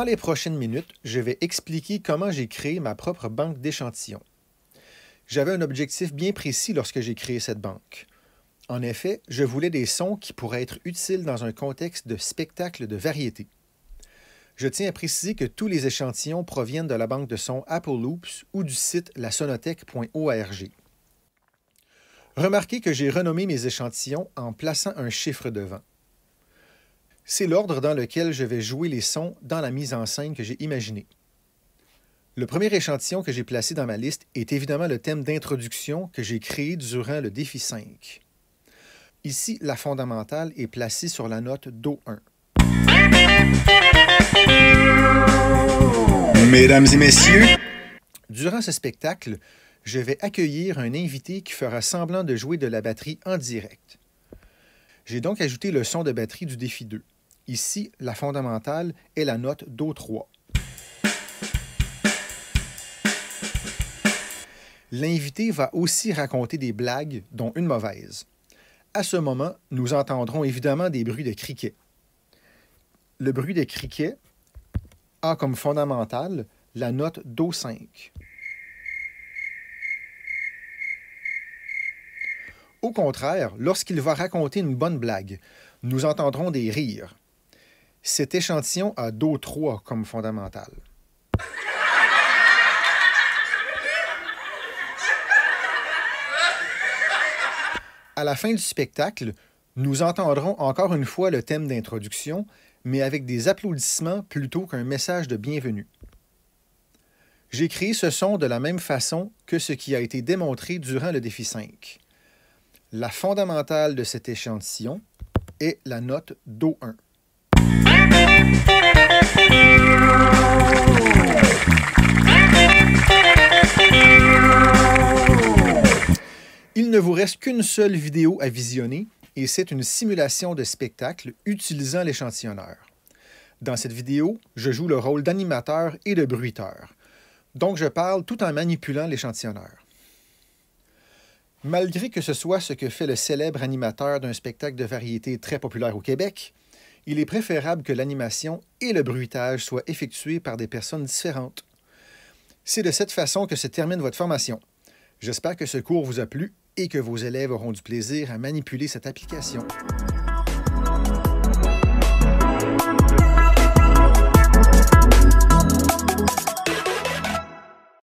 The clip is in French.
Dans les prochaines minutes, je vais expliquer comment j'ai créé ma propre banque d'échantillons. J'avais un objectif bien précis lorsque j'ai créé cette banque. En effet, je voulais des sons qui pourraient être utiles dans un contexte de spectacle de variété. Je tiens à préciser que tous les échantillons proviennent de la banque de sons Apple Loops ou du site lasonothèque.org. Remarquez que j'ai renommé mes échantillons en plaçant un chiffre devant. C'est l'ordre dans lequel je vais jouer les sons dans la mise en scène que j'ai imaginée. Le premier échantillon que j'ai placé dans ma liste est évidemment le thème d'introduction que j'ai créé durant le défi 5. Ici, la fondamentale est placée sur la note Do1. Mesdames et messieurs, durant ce spectacle, je vais accueillir un invité qui fera semblant de jouer de la batterie en direct. J'ai donc ajouté le son de batterie du défi 2. Ici, la fondamentale est la note Do3. L'invité va aussi raconter des blagues, dont une mauvaise. À ce moment, nous entendrons évidemment des bruits de criquets. Le bruit de criquets a comme fondamentale la note Do5. Au contraire, lorsqu'il va raconter une bonne blague, nous entendrons des rires. Cet échantillon a Do3 comme fondamentale. À la fin du spectacle, nous entendrons encore une fois le thème d'introduction, mais avec des applaudissements plutôt qu'un message de bienvenue. J'ai créé ce son de la même façon que ce qui a été démontré durant le défi 5. La fondamentale de cet échantillon est la note Do1. Il ne vous reste qu'une seule vidéo à visionner et c'est une simulation de spectacle utilisant l'échantillonneur. Dans cette vidéo, je joue le rôle d'animateur et de bruiteur. Donc je parle tout en manipulant l'échantillonneur. Malgré que ce soit ce que fait le célèbre animateur d'un spectacle de variété très populaire au Québec, il est préférable que l'animation et le bruitage soient effectués par des personnes différentes. C'est de cette façon que se termine votre formation. J'espère que ce cours vous a plu et que vos élèves auront du plaisir à manipuler cette application.